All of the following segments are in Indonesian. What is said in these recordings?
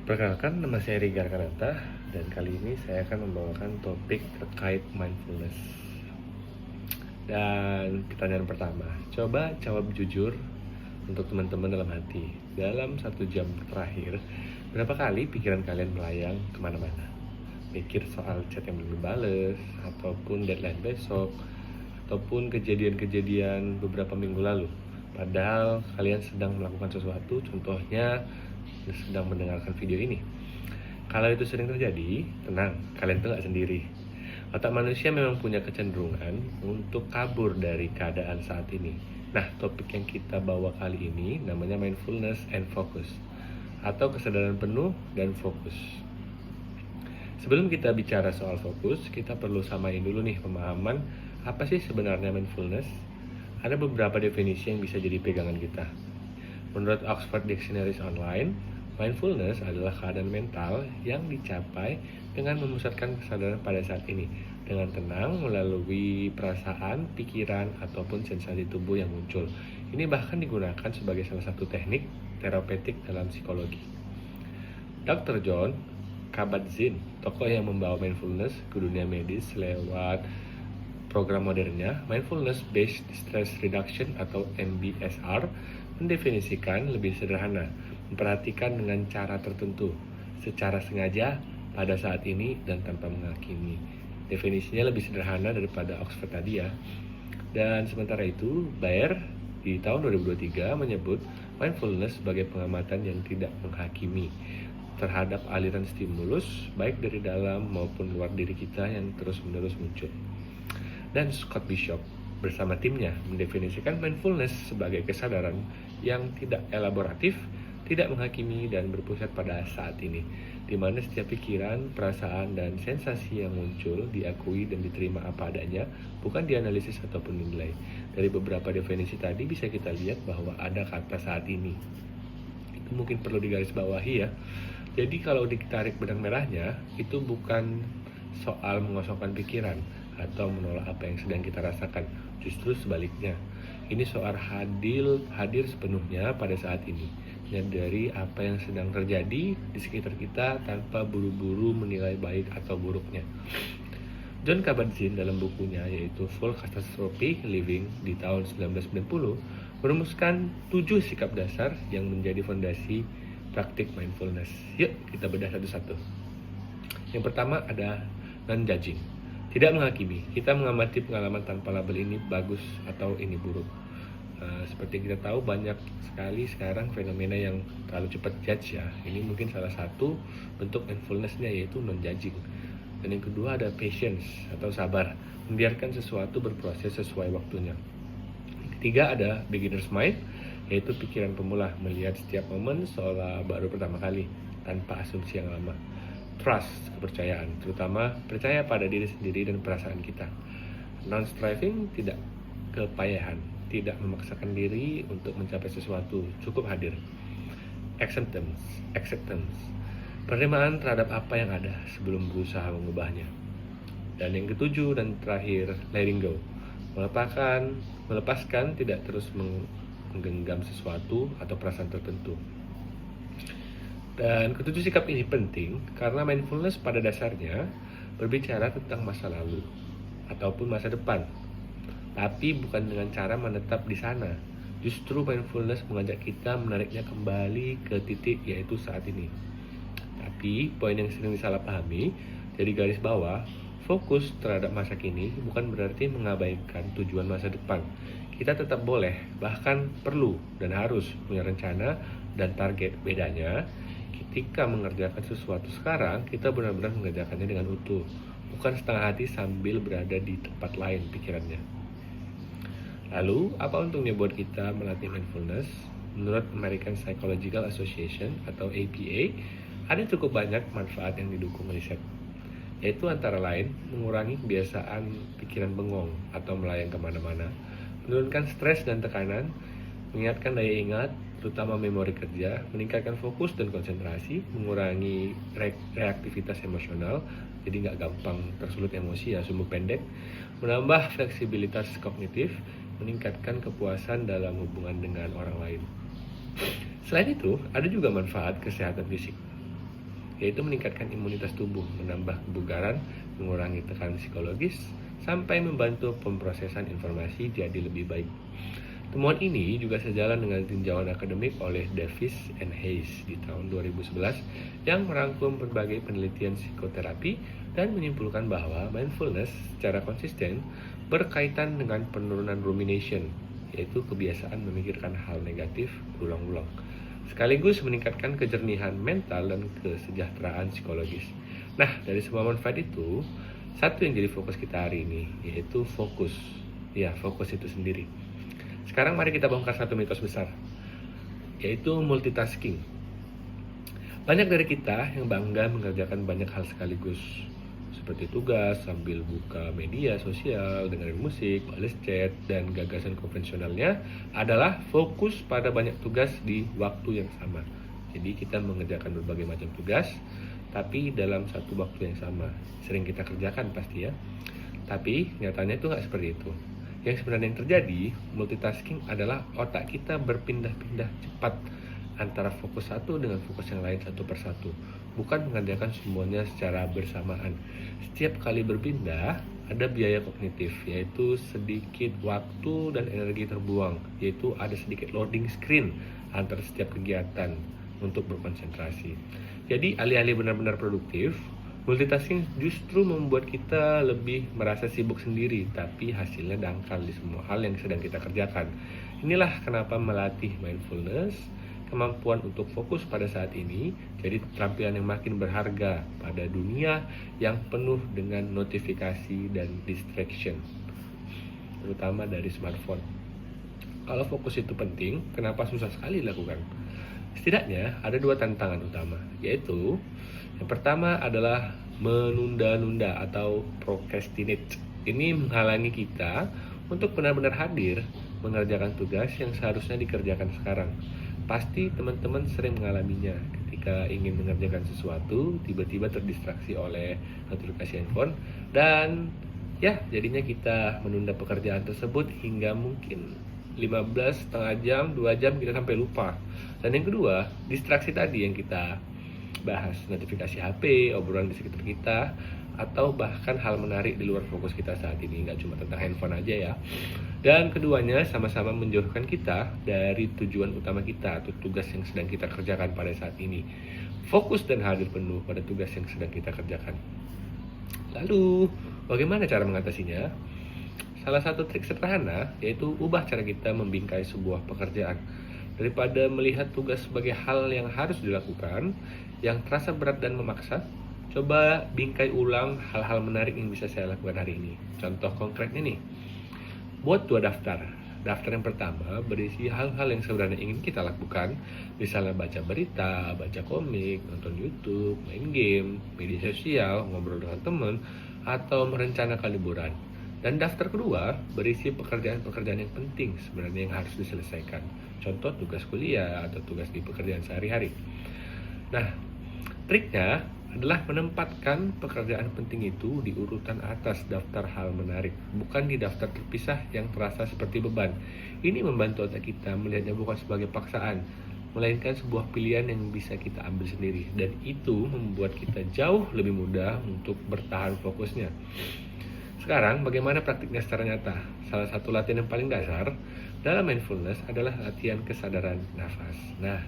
Perkenalkan, nama saya Rigar Kanata dan kali ini saya akan membawakan topik terkait mindfulness. Dan pertanyaan pertama, coba jawab jujur untuk teman-teman dalam hati. Dalam 1 jam terakhir, berapa kali pikiran kalian melayang kemana-mana? Mikir soal chat yang belum dibales, ataupun deadline besok, ataupun kejadian-kejadian beberapa minggu lalu. Padahal kalian sedang melakukan sesuatu, contohnya sedang mendengarkan video ini. Kalau itu sering terjadi, tenang, kalian tuh gak sendiri. Otak manusia memang punya kecenderungan untuk kabur dari keadaan saat ini. Nah, topik yang kita bawa kali ini namanya mindfulness and focus, atau kesadaran penuh dan fokus. Sebelum kita bicara soal fokus, kita perlu samain dulu nih pemahaman apa sih sebenarnya mindfulness. Ada beberapa definisi yang bisa jadi pegangan kita. Menurut Oxford Dictionaries Online, mindfulness adalah keadaan mental yang dicapai dengan memusatkan kesadaran pada saat ini dengan tenang melalui perasaan, pikiran, ataupun sensasi tubuh yang muncul. Ini bahkan digunakan sebagai salah satu teknik terapeutik dalam psikologi. Dr. John Kabat-Zinn, tokoh yang membawa mindfulness ke dunia medis lewat program modernnya, Mindfulness Based Stress Reduction atau MBSR, mendefinisikan lebih sederhana, memperhatikan dengan cara tertentu, secara sengaja, pada saat ini, dan tanpa menghakimi. Definisinya lebih sederhana daripada Oxford tadi ya. Dan sementara itu, Baer di tahun 2023 menyebut mindfulness sebagai pengamatan yang tidak menghakimi terhadap aliran stimulus, baik dari dalam maupun luar diri kita yang terus-menerus muncul. Dan Scott Bishop bersama timnya mendefinisikan mindfulness sebagai kesadaran yang tidak elaboratif, tidak menghakimi, dan berpusat pada saat ini, di mana setiap pikiran, perasaan, dan sensasi yang muncul diakui dan diterima apa adanya, bukan dianalisis ataupun dinilai. Dari beberapa definisi tadi bisa kita lihat bahwa ada kata saat ini. Itu mungkin perlu digarisbawahi ya. Jadi kalau ditarik benang merahnya, itu bukan soal mengosongkan pikiran atau menolak apa yang sedang kita rasakan. Justru sebaliknya, ini soal hadir sepenuhnya pada saat ini, menyadari apa yang sedang terjadi di sekitar kita tanpa buru-buru menilai baik atau buruknya. John Kabat-Zinn dalam bukunya yaitu Full Catastrophe Living di tahun 1990 merumuskan 7 sikap dasar yang menjadi fondasi praktik mindfulness. Yuk kita bedah satu-satu. Yang pertama ada non-judging. Tidak menghakimi, kita mengamati pengalaman tanpa label ini bagus atau ini buruk. Seperti kita tahu banyak sekali sekarang fenomena yang terlalu cepat judge ya. Ini mungkin salah satu bentuk mindfulness-nya yaitu non-judging. Dan yang kedua ada patience atau sabar, membiarkan sesuatu berproses sesuai waktunya. Yang ketiga ada beginner's mind, yaitu pikiran pemula, melihat setiap momen seolah baru pertama kali tanpa asumsi yang lama. Trust, kepercayaan, terutama percaya pada diri sendiri dan perasaan kita. Non-striving, tidak kepayahan, tidak memaksakan diri untuk mencapai sesuatu, cukup hadir. Acceptance, penerimaan terhadap apa yang ada sebelum berusaha mengubahnya. Dan yang ketujuh dan terakhir, letting go, melepaskan tidak terus menggenggam sesuatu atau perasaan tertentu. Dan ketujuh sikap ini penting karena mindfulness pada dasarnya berbicara tentang masa lalu ataupun masa depan, tapi bukan dengan cara menetap di sana. Justru mindfulness mengajak kita menariknya kembali ke titik yaitu saat ini. Tapi poin yang sering disalahpahami, jadi garis bawah, fokus terhadap masa kini bukan berarti mengabaikan tujuan masa depan. Kita tetap boleh, bahkan perlu dan harus punya rencana dan target. Bedanya, ketika mengerjakan sesuatu sekarang, kita benar-benar mengerjakannya dengan utuh, bukan setengah hati sambil berada di tempat lain pikirannya. Lalu, apa untungnya buat kita melatih mindfulness? Menurut American Psychological Association atau APA, ada cukup banyak manfaat yang didukung riset, yaitu antara lain mengurangi kebiasaan pikiran bengong atau melayang kemana-mana, menurunkan stres dan tekanan, mengingatkan daya ingat, terutama memori kerja, meningkatkan fokus dan konsentrasi, mengurangi reaktivitas emosional, jadi nggak gampang tersulut emosi ya, sumbu pendek, menambah fleksibilitas kognitif, meningkatkan kepuasan dalam hubungan dengan orang lain. Selain itu, ada juga manfaat kesehatan fisik. yaitu meningkatkan imunitas tubuh, menambah kebugaran, mengurangi tekanan psikologis, sampai membantu pemrosesan informasi jadi lebih baik. Temuan ini juga sejalan dengan tinjauan akademik oleh Davis and Hayes di tahun 2011 yang merangkum berbagai penelitian psikoterapi dan menyimpulkan bahwa mindfulness secara konsisten berkaitan dengan penurunan rumination, yaitu kebiasaan memikirkan hal negatif berulang-ulang, sekaligus meningkatkan kejernihan mental dan kesejahteraan psikologis. Nah, dari semua manfaat itu, satu yang jadi fokus kita hari ini, yaitu fokus. Ya, fokus itu sendiri. Sekarang mari kita bongkar satu mitos besar, yaitu multitasking. Banyak dari kita yang bangga mengerjakan banyak hal sekaligus, seperti tugas sambil buka media sosial, dengerin musik, balas chat, dan gagasan konvensionalnya adalah fokus pada banyak tugas di waktu yang sama. Jadi kita mengerjakan berbagai macam tugas, tapi dalam satu waktu yang sama. Sering kita kerjakan pasti ya, tapi nyatanya itu nggak seperti itu. Yang sebenarnya yang terjadi, multitasking adalah otak kita berpindah-pindah cepat antara fokus satu dengan fokus yang lain satu persatu, bukan mengerjakan semuanya secara bersamaan. Setiap kali berpindah, ada biaya kognitif, yaitu sedikit waktu dan energi terbuang, yaitu ada sedikit loading screen antara setiap kegiatan untuk berkonsentrasi. Jadi alih-alih benar-benar produktif, multitasking justru membuat kita lebih merasa sibuk sendiri, tapi hasilnya dangkal di semua hal yang sedang kita kerjakan. Inilah kenapa melatih mindfulness, kemampuan untuk fokus pada saat ini, jadi keterampilan yang makin berharga pada dunia yang penuh dengan notifikasi dan distraction, terutama dari smartphone. Kalau fokus itu penting, kenapa susah sekali dilakukan? Setidaknya ada dua tantangan utama, yaitu yang pertama adalah menunda-nunda atau procrastinate. Ini menghalangi kita untuk benar-benar hadir mengerjakan tugas yang seharusnya dikerjakan sekarang. Pasti teman-teman sering mengalaminya ketika ingin mengerjakan sesuatu, tiba-tiba terdistraksi oleh notifikasi handphone, dan ya jadinya kita menunda pekerjaan tersebut hingga mungkin 15 setengah jam, 2 jam kita sampai lupa. Dan yang kedua, distraksi tadi yang kita bahas, notifikasi HP, obrolan di sekitar kita, atau bahkan hal menarik di luar fokus kita saat ini, nggak cuma tentang handphone aja ya. Dan keduanya sama-sama menjauhkan kita dari tujuan utama kita atau tugas yang sedang kita kerjakan pada saat ini. Fokus dan hadir penuh pada tugas yang sedang kita kerjakan. Lalu, bagaimana cara mengatasinya? Salah satu trik sederhana yaitu ubah cara kita membingkai sebuah pekerjaan. Daripada melihat tugas sebagai hal yang harus dilakukan, yang terasa berat dan memaksa, coba bingkai ulang hal-hal menarik yang bisa saya lakukan hari ini. Contoh konkretnya nih, buat 2 daftar. Daftar yang pertama berisi hal-hal yang sebenarnya ingin kita lakukan, misalnya baca berita, baca komik, nonton YouTube, main game, media sosial, ngobrol dengan teman, atau merencanakan liburan. Dan daftar kedua berisi pekerjaan-pekerjaan yang penting sebenarnya yang harus diselesaikan. Contoh tugas kuliah atau tugas di pekerjaan sehari-hari. Nah, triknya adalah menempatkan pekerjaan penting itu di urutan atas daftar hal menarik, bukan di daftar terpisah yang terasa seperti beban. Ini membantu otak kita melihatnya bukan sebagai paksaan, melainkan sebuah pilihan yang bisa kita ambil sendiri. Dan itu membuat kita jauh lebih mudah untuk bertahan fokusnya. Sekarang, bagaimana praktiknya secara nyata? Salah satu latihan yang paling dasar dalam mindfulness adalah latihan kesadaran nafas. Nah,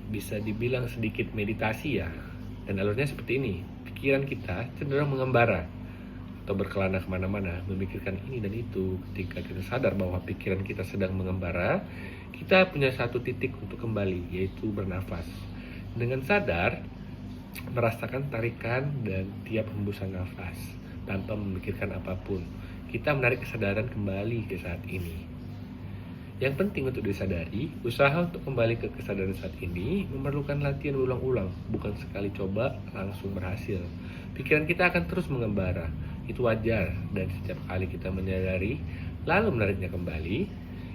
bisa dibilang sedikit meditasi ya. Dan alurnya seperti ini. Pikiran kita cenderung mengembara atau berkelana kemana-mana, memikirkan ini dan itu. Ketika kita sadar bahwa pikiran kita sedang mengembara, kita punya satu titik untuk kembali, yaitu bernafas. Dengan sadar, merasakan tarikan dan tiap hembusan nafas tanpa memikirkan apapun. Kita menarik kesadaran kembali ke saat ini. Yang penting untuk disadari, usaha untuk kembali ke kesadaran saat ini memerlukan latihan ulang-ulang, bukan sekali coba langsung berhasil. Pikiran kita akan terus mengembara, itu wajar, dan setiap kali kita menyadari, lalu menariknya kembali,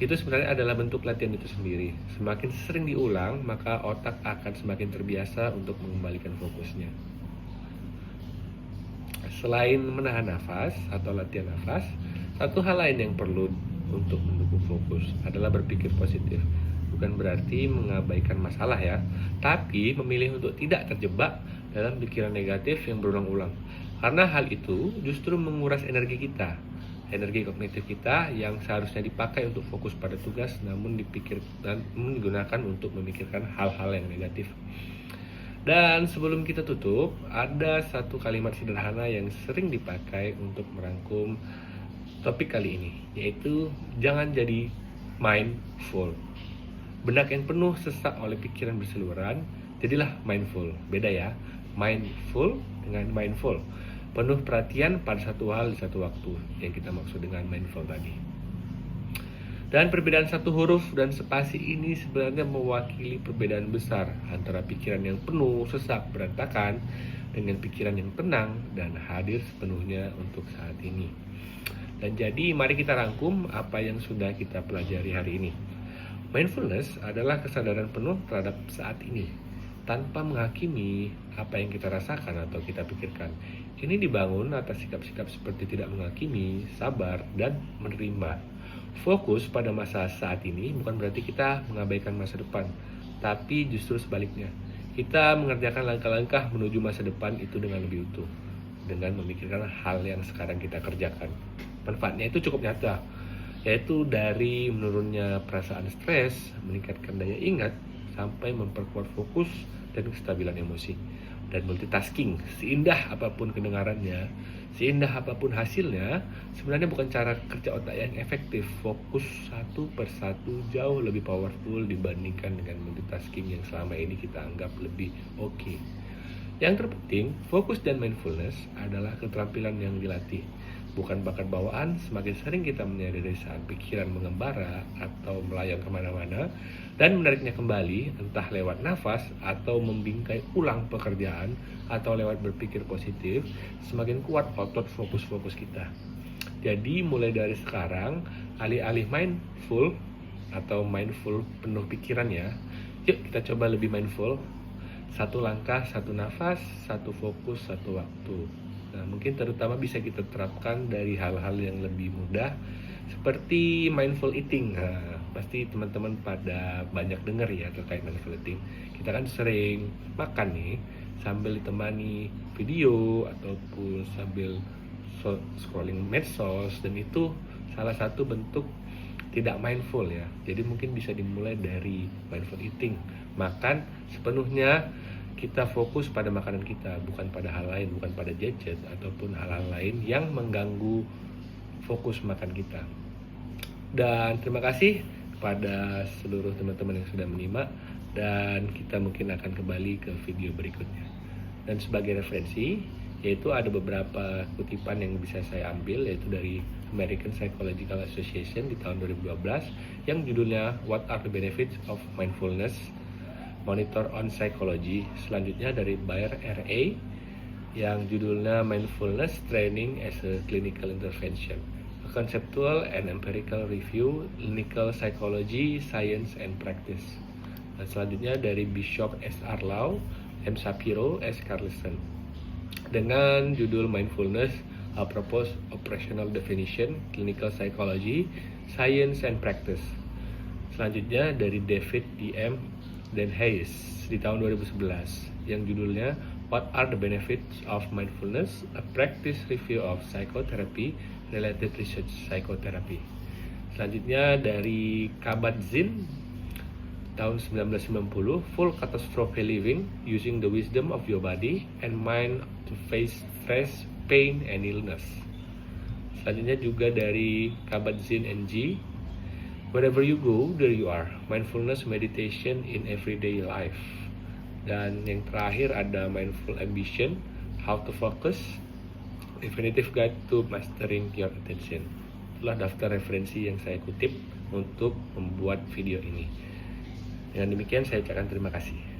itu sebenarnya adalah bentuk latihan itu sendiri. Semakin sering diulang, maka otak akan semakin terbiasa untuk mengembalikan fokusnya. Selain menahan nafas atau latihan nafas, satu hal lain yang perlu untuk mendukung fokus adalah berpikir positif. bukan berarti mengabaikan masalah ya, tapi memilih untuk tidak terjebak dalam pikiran negatif yang berulang-ulang. Karena hal itu justru menguras energi kita, energi kognitif kita yang seharusnya dipakai untuk fokus pada tugas, namun digunakan untuk memikirkan hal-hal yang negatif. Dan sebelum kita tutup, ada satu kalimat sederhana yang sering dipakai untuk merangkum topik kali ini, yaitu jangan jadi mindful. Benak yang penuh sesak oleh pikiran berseliweran, jadilah mindful. Beda ya, mindful dengan mindful. Penuh perhatian pada satu hal di satu waktu, yang kita maksud dengan mindful tadi. Dan perbedaan satu huruf dan spasi ini sebenarnya mewakili perbedaan besar antara pikiran yang penuh, sesak, berantakan dengan pikiran yang tenang dan hadir sepenuhnya untuk saat ini. Dan jadi mari kita rangkum apa yang sudah kita pelajari hari ini. Mindfulness adalah kesadaran penuh terhadap saat ini, tanpa menghakimi apa yang kita rasakan atau kita pikirkan. Ini dibangun atas sikap-sikap seperti tidak menghakimi, sabar, dan menerima. Fokus pada masa saat ini bukan berarti kita mengabaikan masa depan, tapi justru sebaliknya. Kita mengerjakan langkah-langkah menuju masa depan itu dengan lebih utuh, dengan memikirkan hal yang sekarang kita kerjakan. Manfaatnya itu cukup nyata, yaitu dari menurunnya perasaan stres, meningkatkan daya ingat, sampai memperkuat fokus dan kestabilan emosi. Dan multitasking, seindah apapun kedengarannya, seindah apapun hasilnya, sebenarnya bukan cara kerja otak yang efektif. Fokus satu persatu jauh lebih powerful dibandingkan dengan multitasking yang selama ini kita anggap lebih oke. Yang terpenting, fokus dan mindfulness adalah keterampilan yang dilatih, bukan bakat bawaan. Semakin sering kita menyadari saat pikiran mengembara atau melayang kemana-mana dan menariknya kembali, entah lewat nafas atau membingkai ulang pekerjaan atau lewat berpikir positif, semakin kuat otot fokus-fokus kita. Jadi mulai dari sekarang, alih-alih mindful atau mindful penuh pikiran ya, yuk kita coba lebih mindful. Satu langkah, satu nafas, satu fokus, satu waktu. Nah, mungkin terutama bisa kita terapkan dari hal-hal yang lebih mudah seperti mindful eating. Nah, pasti teman-teman pada banyak dengar ya terkait mindful eating. Kita kan sering makan nih sambil ditemani video ataupun sambil scrolling medsos, dan itu salah satu bentuk tidak mindful ya. Jadi mungkin bisa dimulai dari mindful eating. Makan sepenuhnya kita fokus pada makanan kita, bukan pada hal lain, bukan pada gadget ataupun hal-hal lain yang mengganggu fokus makan kita. Dan terima kasih kepada seluruh teman-teman yang sudah menyimak, dan kita mungkin akan kembali ke video berikutnya. Dan sebagai referensi, yaitu ada beberapa kutipan yang bisa saya ambil, yaitu dari American Psychological Association di tahun 2012 yang judulnya What are the Benefits of Mindfulness? Monitor on Psychology. Selanjutnya dari Bayer R.A. yang judulnya Mindfulness Training as a Clinical Intervention, a Conceptual and Empirical Review, Clinical Psychology, Science and Practice. Dan selanjutnya dari Bishop S.R. Lau, M. Shapiro, S. Carlson, dengan judul Mindfulness, a Proposed Operational Definition, Clinical Psychology, Science and Practice. Selanjutnya dari David D.M. dan Hayes di tahun 2011 yang judulnya What are the Benefits of Mindfulness? A Practice Review of Psychotherapy, Related Research Psychotherapy. Selanjutnya dari Kabat-Zinn tahun 1990, Full Catastrophe Living, Using the Wisdom of Your Body and Mind to Face Stress, Pain and Illness. Selanjutnya juga dari Kabat-Zinn NG, Wherever you go, there you are. Mindfulness meditation in everyday life. Dan yang terakhir ada Mindful Ambition, How to Focus, Definitive Guide to Mastering Your Attention. Itulah daftar referensi yang saya kutip untuk membuat video ini. Dengan demikian saya ucapkan terima kasih.